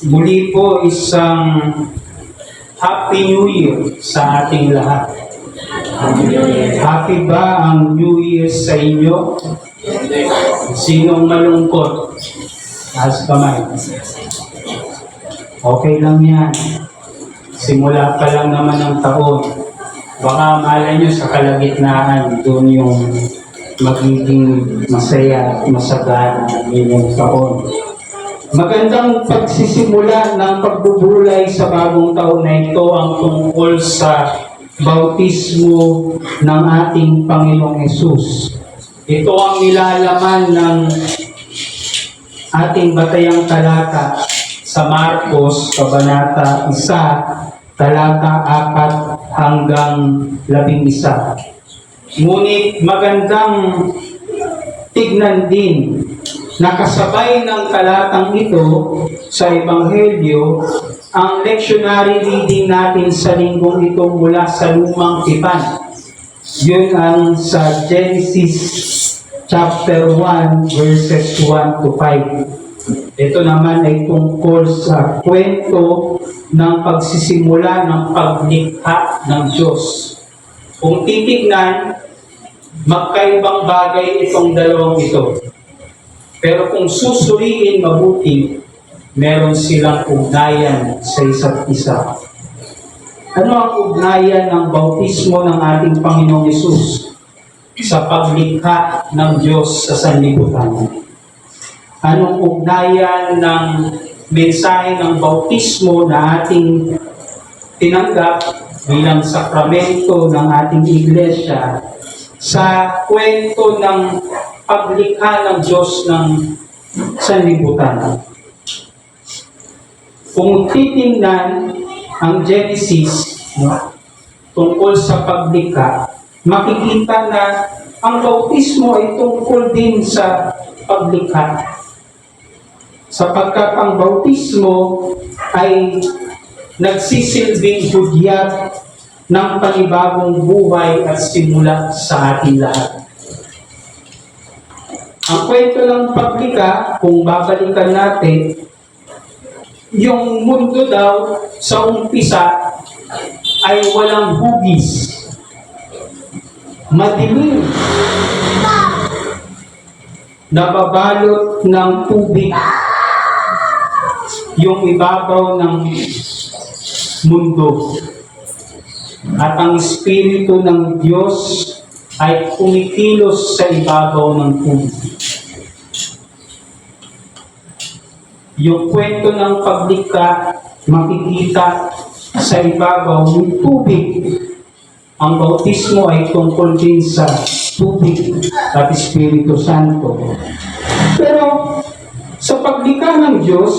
Muli po isang Happy New Year sa ating lahat. Happy ba ang New Year sa inyo? Sinong malungkot? Taas kamay. Okay lang yan. Simula pa lang naman ng taon. Baka malay nyo sa kalagitnaan, doon yung magiging masaya at masagana inyong taon. Magandang pagsisimula ng pagbubulay sa bagong taon na ito ang tungkol sa bautismo ng ating Panginoong Hesus. Ito ang nilalaman ng ating batayang talata sa Marcos, Kabanata 1, talata 4 hanggang 11. Ngunit magandang tignan din nakasabay ng talatang ito sa Ebanghelyo ang lectionary reading natin sa linggong ito mula sa Lumang Tipan. Yun ang sa Genesis chapter 1 verses 1 to 5. Ito naman ay tungkol sa kwento ng pagsisimula ng paglikha ng Diyos. Kung titignan, magkaibang bagay itong dalawang ito. Pero kung susuriin mabuti, meron silang ugnayan sa isa't isa. Ano ang ugnayan ng bautismo ng ating Panginoong Hesus sa paglikha ng Diyos sa sanlibutan? Anong ugnayan ng mensahe ng bautismo na ating tinanggap bilang sakramento ng ating iglesia sa kwento ng paglikha ng Diyos ng sanlibutan? Kung titingnan ang Genesis tungkol sa paglikha, makikita na ang bautismo ay tungkol din sa paglikha. Sapagkat ang bautismo ay nagsisilbing hudyat ng panibagong buhay at simula sa ating lahat. Ang kwento ng paglikha, kung babalikan natin, yung mundo daw sa umpisa ay walang hugis. Madilim. Nababalot ng tubig yung ibabaw ng mundo. At ang Espiritu ng Diyos ay kumikilos sa ibabaw ng tubig. Yung kwento ng paglikha, makikita sa ibabaw ng tubig. Ang bautismo ay tungkol din sa tubig at Espiritu Santo. Pero sa paglikha ng Diyos,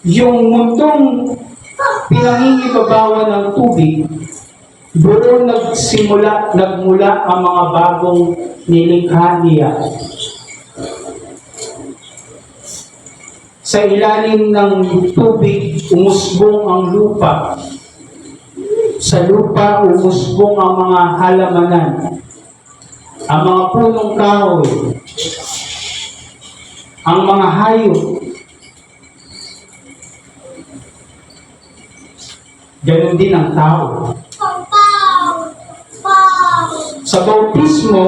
yung mundong pinangingibabawan ng tubig, doon nagmula ang mga bagong nilikha niya. Sa ilalim ng tubig, umusbong ang lupa. Sa lupa, umusbong ang mga halamanan, ang mga punong kahoy, ang mga hayop. Ganon din ang tao. Sa bautismo,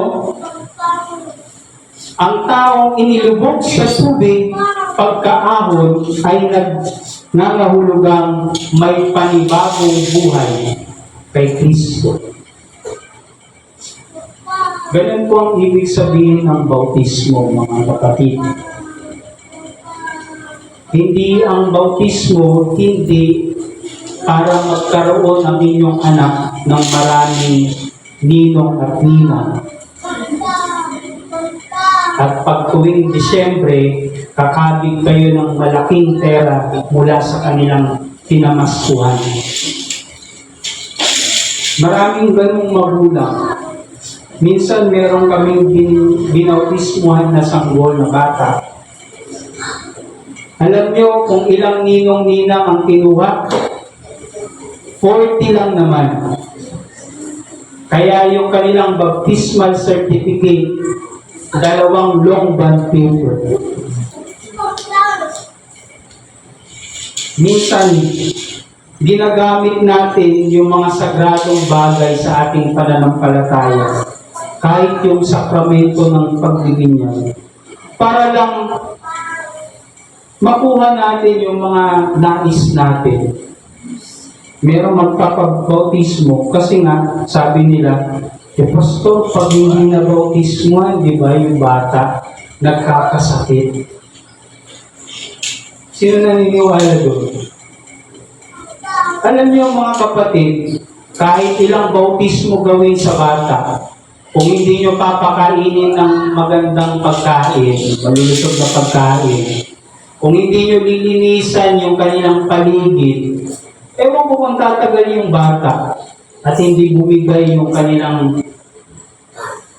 ang taong inilubog sa tubig pagkaahon ay nangangahulugang may panibagong buhay kay Kristo. Ganun po ang ibig sabihin ng bautismo, mga kapatid. Hindi ang bautismo, hindi para magkaroon ang inyong anak ng maraming ninong at ninang. At pag tuwing Disyembre, kakabig kayo ng malaking pera mula sa kanilang pinamaskuhan. Maraming ganung magulang. Minsan meron kaming binautismuhan na sanggol na bata. Alam nyo kung ilang ninong-ninang ang kinuha? 40 lang naman. Kaya yung kanilang baptismal certificate, 2 long bond paper. Minsan, ginagamit natin yung mga sagradong bagay sa ating pananampalataya, kahit yung sakramento ng pagbibinyag, para lang makuha natin yung mga nais natin. Merong magpapabautismo kasi nga, sabi nila, pastor, pag hindi na bautismoan, di ba, yung bata, nagkakasakit. Sino naniniwala doon? Alam niyo mga kapatid, kahit ilang bautismo gawin sa bata, kung hindi niyo papakainin ng magandang pagkain, malulusog na pagkain, kung hindi niyo lilinisan yung kanilang paligid, ewan ko kung tatagal yung bata at hindi bumigay yung kanilang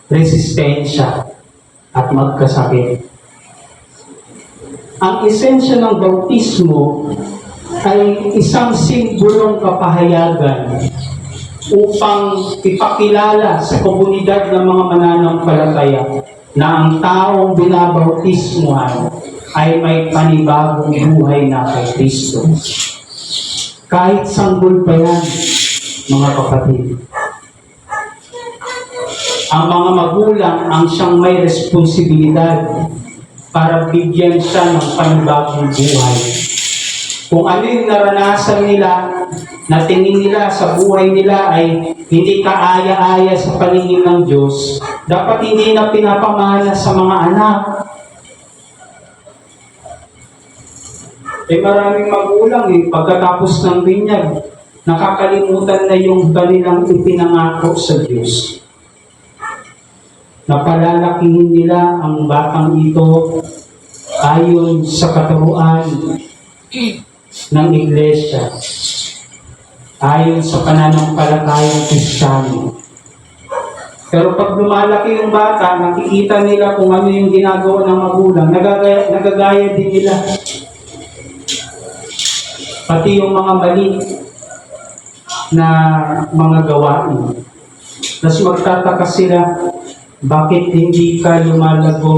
resistensya at magkasakit. Ang esensya ng bautismo ay isang simbolong kapahayagan upang ipakilala sa komunidad ng mga mananampalataya na ang taong binabautismuhan ay may panibagong buhay na kay Kristo. Kahit sanggol pa yan, mga kapatid. Ang mga magulang ang siyang may responsibilidad para bigyan siya ng panibagong buhay. Kung ano yung naranasan nila, na tingin nila sa buhay nila ay hindi kaaya-aya sa paningin ng Diyos, dapat hindi na pinapamana sa mga anak. Maraming magulang pagkatapos ng binyag, nakakalimutan na yung kanilang ipinangako sa Diyos. Napalalakihin nila ang batang ito ayon sa katuruan ng Iglesia, ayon sa pananampalatayang Kristiyano. Pero pag lumalaki yung bata, nakikita nila kung ano yung ginagawa ng magulang, nagagaya din nila. Pati yung mga mali na mga gawain. Tapos magtataka sila, bakit hindi ka lumalago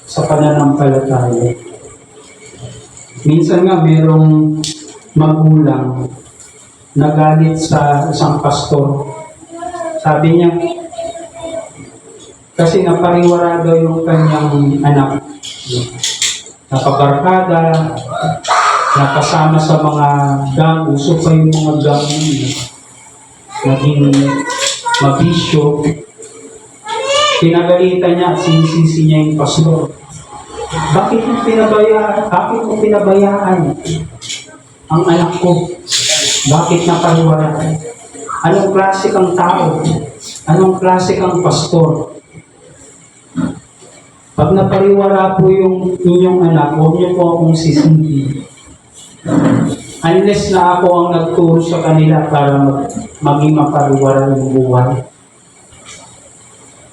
sa pananampalataya? Minsan nga merong magulang nagalit sa isang pastor. Sabi niya, kasi napariwara daw yung kanyang anak. Nakabarkada, nakasama sa mga gang, uso pa yung mga gang naging mabisyo. Pinagalitan niya at sinisisi niya yung pastor. Bakit mo pinabayaan ang anak ko? Bakit napariwara? Anong klase kang tao? Anong klase kang pastor? Pag napariwara po yung inyong anak, huwag niyo po akong sisindi. Unless na ako ang nagturo sa kanila para maging mapariwara yung buhay.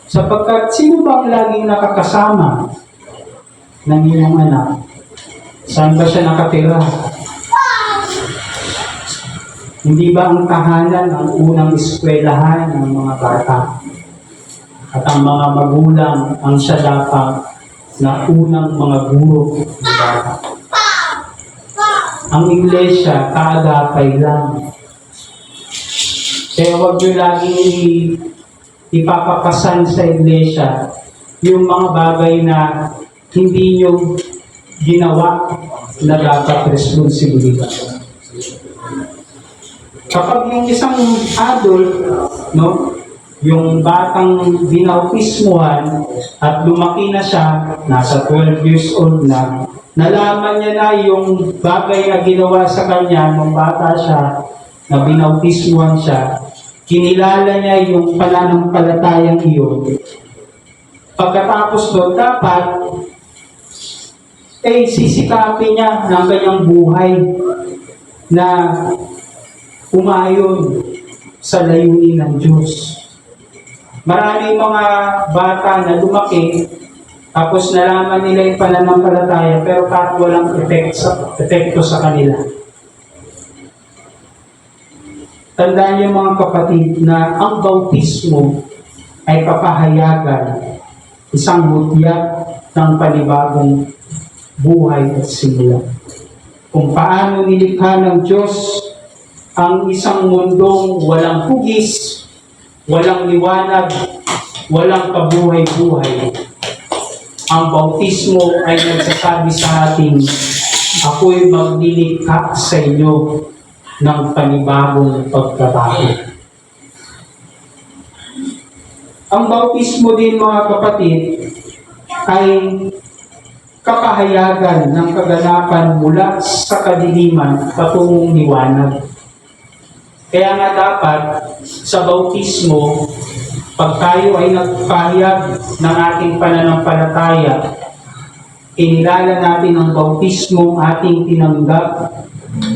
Sapagkat sino ba ang laging nakakasama ng inyong anak? Saan ba siya nakatira? Hindi ba ang tahanan ang unang eskwelahan ng mga bata? At ang mga magulang ang siya dapat na unang mga guro ng bata. Ang iglesia, kaagapay lang. Kaya huwag nyo laging ipapapasan sa iglesia yung mga bagay na hindi nyo ginawa na dapat responsibilidad. Kapag yung isang adult, no, yung batang binautismuhan at lumaki na siya, nasa 12 years old na, nalaman niya na yung bagay na ginawa sa kanya nung bata siya, na binautismuhan siya, kinilala niya yung pananampalatayang iyon. Pagkatapos doon, dapat sisikapin niya ng kanyang buhay na umayon sa layunin ng Diyos. Maraming mga bata na lumaki, tapos nalaman nila yung pananampalataya, pero kahit walang epekto sa kanila. Tandaan niyo mga kapatid na ang bautismo ay kapahayagan, isang hudyat ng panibagong buhay at simula. kung paano nilikha ng Diyos ang isang mundong walang hugis, walang liwanag, walang kabuhay-buhay. Ang bautismo ay nagsasabi sa atin, ako'y maglilikha sa inyo ng panibagong pagkatao. Ang bautismo din, mga kapatid, ay kapahayagan ng kaganapan mula sa kadiliman patungong liwanag. Kaya nga dapat sa bautismo, pag tayo ay nagpahayag ng ating pananampalataya, inilala natin ang bautismo ating tinanggap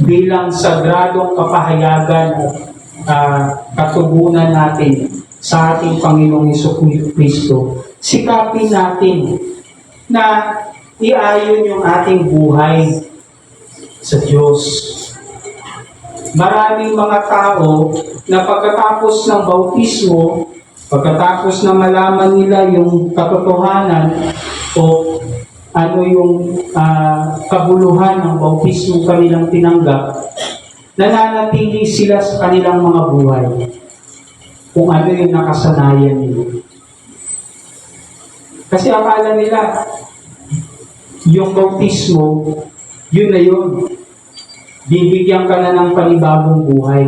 bilang sagradong kapahayagan at katugunan natin sa ating Panginoong Jesucristo. Sikapin natin na iayon yung ating buhay sa Diyos. Maraming mga tao na pagkatapos ng bautismo, pagkatapos na malaman nila yung katotohanan o ano yung kabuluhan ng bautismo kanilang tinanggap, nananatili sila sa kanilang mga buhay kung ano yung nakasanayan nila. Kasi akala nila, yung bautismo, yun na yun. Bibigyan ka na ng panibagong buhay.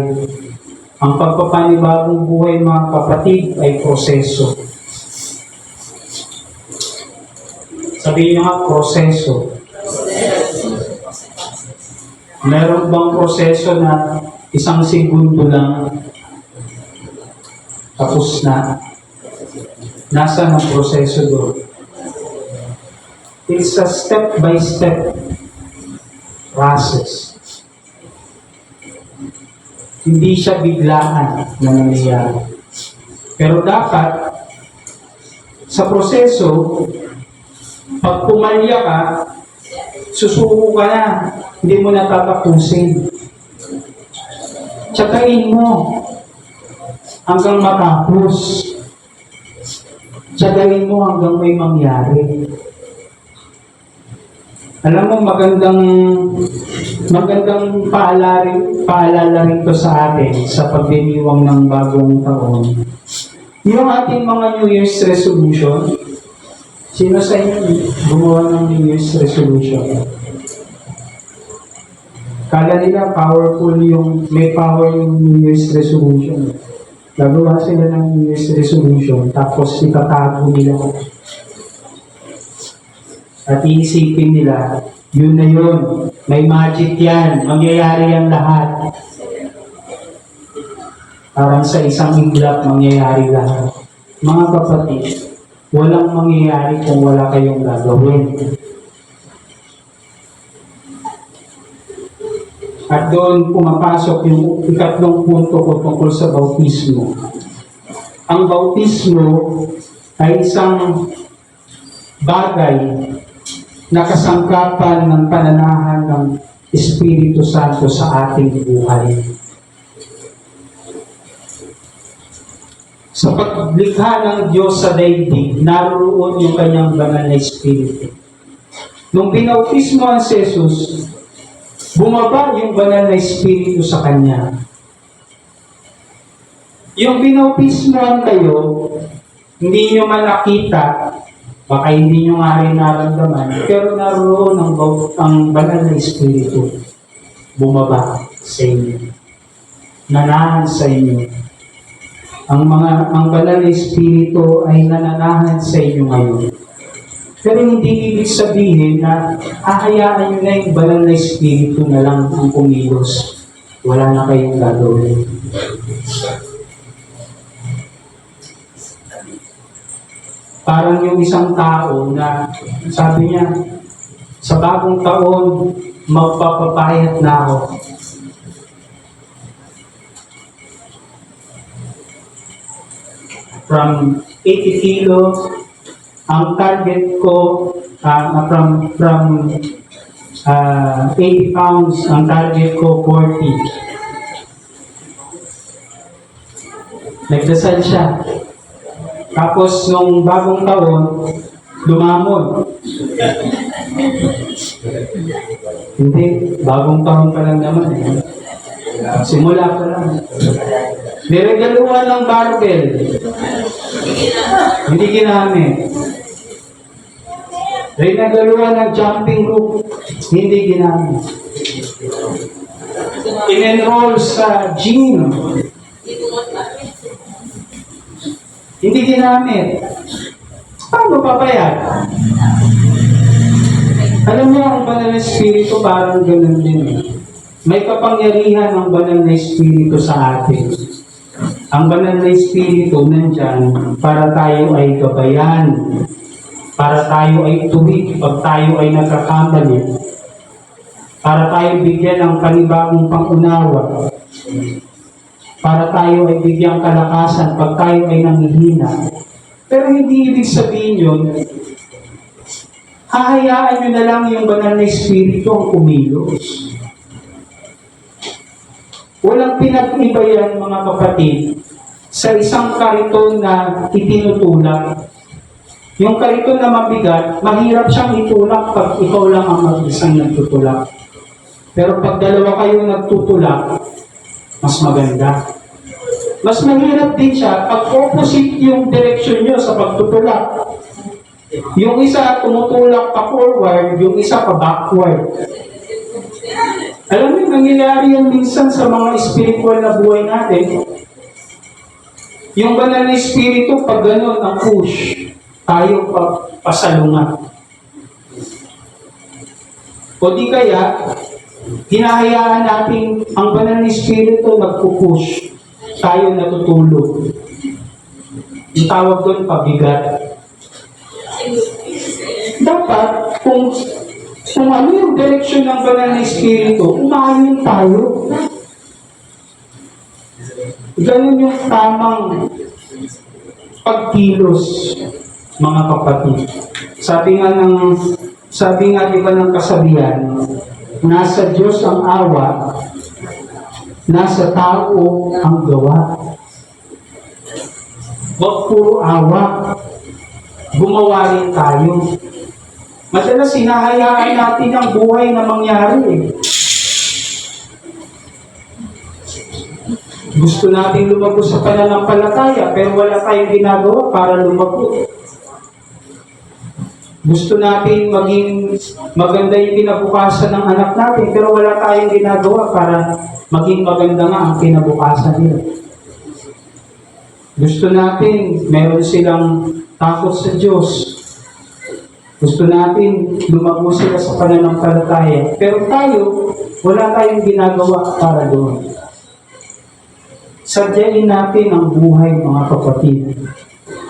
Ang pagpapanibagong buhay, mga kapatid, ay proseso. Sabihin nyo nga, proseso. Meron bang proseso na isang segundo lang tapos na? Nasa ang proseso doon? It's a step-by-step process. Hindi siya biglaan na nangyayari. Pero dapat, sa proseso, pag pumalya ka, susuko ka na, hindi mo natatapusin. Tsagain mo hanggang matapos. Tsagain mo hanggang may mangyari. Alam mo, magandang paalala rin to sa atin sa pagdiriwang ng bagong taon. Yung ating mga New Year's resolution, sino sa inyo gumawa ng New Year's resolution? Kala nila powerful may power yung New Year's resolution. Gagawa sila ng New Year's resolution, tapos itatago nila. At iisipin nila, yun na yun. May magic yan. Mangyayari yan lahat. Parang sa isang iglap, mangyayari lahat. Mga kapatid, walang mangyayari kung wala kayong gagawin. At doon pumapasok yung ikatlong punto ko tungkol sa bautismo. Ang bautismo ay isang bagay na kasangkapan ng pananahan ng Espiritu Santo sa ating buhay. Sa paglikha ng Diyos sa daigdig, naroon yung kanyang banal na Espiritu. Nung binautismo ang Jesus, bumaba yung banal na Espiritu sa kanya. Yung binautismoan kayo, hindi nyo man nakita, baka hindi nyo nga rin naramdaman, pero naroon ang banal na Espiritu bumaba sa inyo. Nanahan sa inyo. Ang banal na Espiritu ay nananahan sa inyo ngayon. Pero hindi ibig sabihin na ahayaan nyo na yung banal na Espiritu na lang ang kumilos. Wala na kayong gagawin. Parang yung isang tao na sabi niya, sa bagong taon, magpapapayat na ako. From 80 kilos, ang target ko, from 80 pounds, ang target ko 40. Nagdasal siya. Tapos, nung bagong taon, lumamon. Hindi, bagong taon pa lang naman eh. Simula pa lang. Niregaluhan ng barbell. Hindi ginamit. Niregaluhan ng jumping rope. Hindi ginamit. In-enroll sa gym. Hindi ginamit. Paano papayag? Alam mo, ang banal na espiritu parang ganun din. May kapangyarihan ang banal na espiritu sa atin. Ang banal na espiritu nandyan para tayo ay gabayan, para tayo ay tuwid pag tayo ay nagkakamali, para tayo bigyan ng panibagong pangunawa, para tayo ay bigyan kalakasan pag tayo ay nanghihina. Pero hindi ibig sabihin yun, hahayaan nyo na lang yung banal na espiritu ang kumilos. Walang pinag-iba yan, mga kapatid, sa isang kariton na itinutulak. Yung kariton na mabigat, mahirap siyang itulak pag ikaw lang ang mag-isang nagtutulak. Pero pag dalawa kayo nagtutulak, mas maganda. Mas mahirap din siya pag opposite yung direction nyo sa pagtutulak. Yung isa tumutulak pa forward, yung isa pa backward. Alam niyo, nangyayari yan minsan sa mga spiritual na buhay natin. Yung banal na espiritu, pag gano'n ang push, tayo pasalungan. O di kaya, hinahayaan natin ang banal na espiritu nagpupush, tayo natutulog. Yung tawag doon, pabigat. Dapat, kung ano yung direksyon ng banal na espiritu, umayon tayo. Ganun yung tamang pagkilos, mga kapatid. Sabi nga di ba ng kasabihan, nasa Diyos ang awa, nasa tao ang gawa. Huwag puro awa, gumawa rin tayo. Madalas hinahayaan natin ang buhay na mangyari eh. Gusto natin lumago sa pananampalataya, pero wala tayong ginagawa para lumago. Gusto natin maging maganda yung kinabukasan ng anak natin, pero wala tayong ginagawa para maging maganda nga ang kinabukasan nila. Gusto natin, meron silang takot sa Diyos. Gusto natin lumago sila sa pananampalataya. Pero tayo, wala tayong ginagawa para doon. Sadyain natin ang buhay, mga kapatid.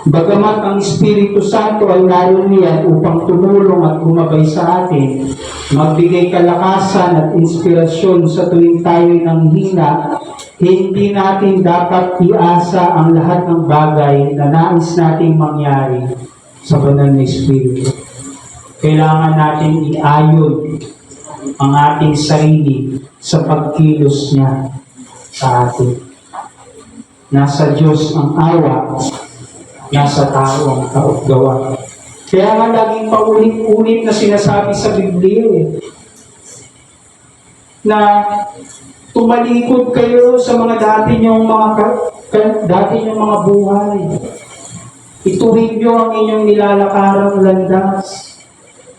Bagamat ang Espiritu Santo ay naririyan upang tumulong at gumabay sa atin, magbigay kalakasan at inspirasyon sa tuwing tayo'y nanghina, hindi natin dapat iasa ang lahat ng bagay na nais nating mangyari sa banal na Espiritu. Kailangan natin iayon ang ating sarili sa pagkilos niya sa atin. Nasa Diyos ang awa, nasa tao ang gawa. Kaya nga laging paulit-ulit na sinasabi sa Biblia na tumalikod kayo sa mga dati niyong mga buhay. Ituwid niyo ang inyong nilalakarang landas.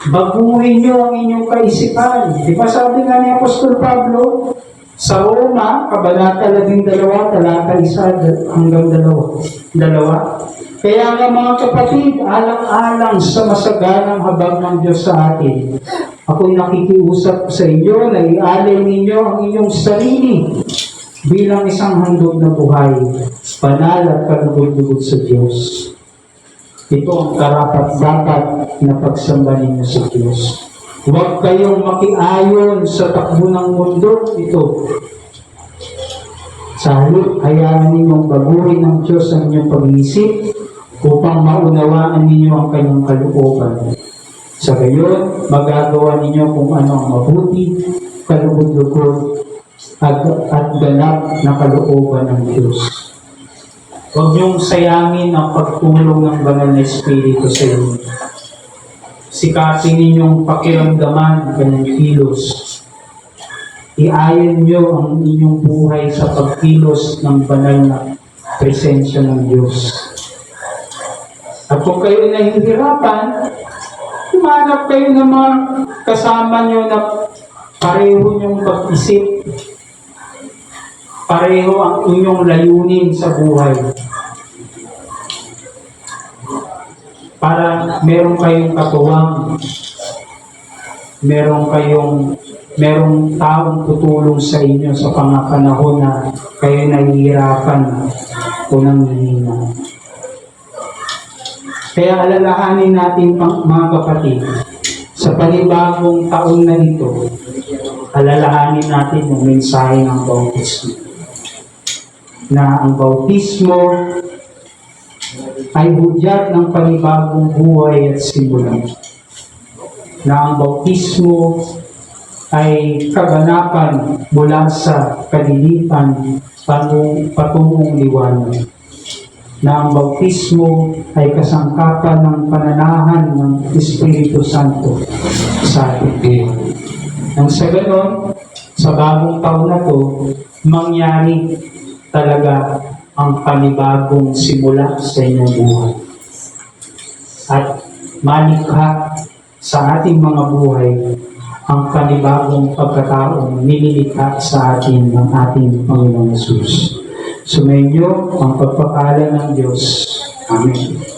Baguhin niyo ang inyong kaisipan. Di ba sabi nga ni Apostol Pablo, sa Roma, Kabanata 12, talata 1 hanggang 2. Kaya nga mga kapatid, alang-alang sa masaganang habag ng Diyos sa atin, ako'y nakikiusap sa inyo na ialay ninyo ang inyong sarili bilang isang handog na buhay, banal at kalugod-lugod sa Diyos. Ito ang karapat-dapat na pagsamba ninyo sa Diyos. Huwag kayong makiayon sa takbo ng mundo ito. Sa halip, hayaan ninyong baguhin ng Diyos ang inyong pag-iisip upang maunawaan ninyo ang kanyang kalooban. Sa gayon, magagawa ninyo kung ano ang mabuti, kalugod-lugod, at ganap na kalooban ng Diyos. Huwag niyong sayangin ang pagtulong ng banal na Espiritu sa inyo. sikapin ninyong pakiramdaman ang kanyang kilos. Iayon nyo ang inyong buhay sa pagkilos ng banal na presensya ng Diyos. At kung kayo nahihirapan, humanap kayo ng mga kasama nyo na pareho niyong pag-isip, pareho ang inyong layunin sa buhay. Para meron kayong katuwang, merong taong tutulong sa inyo sa panahon na kayo nahihirapan o nanghihina. Kaya alalahanin natin, mga kapatid, sa panibagong taon na ito, alalahanin natin yung mensahe ng bautismo. Na ang bautismo ay hudyat ng panibagong buhay at simula. Na ang bautismo ay kaganapan mula sa kadiliman patungong liwanag. Na ang bautismo ay kasangkapan ng pananahan ng Espiritu Santo sa atin. Nang sa ganon, sa bagong taon na to, mangyari talaga ang panibagong simula sa inyong buhay. At malikha sa ating mga buhay ang panibagong pagkataong nililikha sa atin ng ating Panginoong Hesus. Sumainyo ang pagpapala ng Diyos. Amen.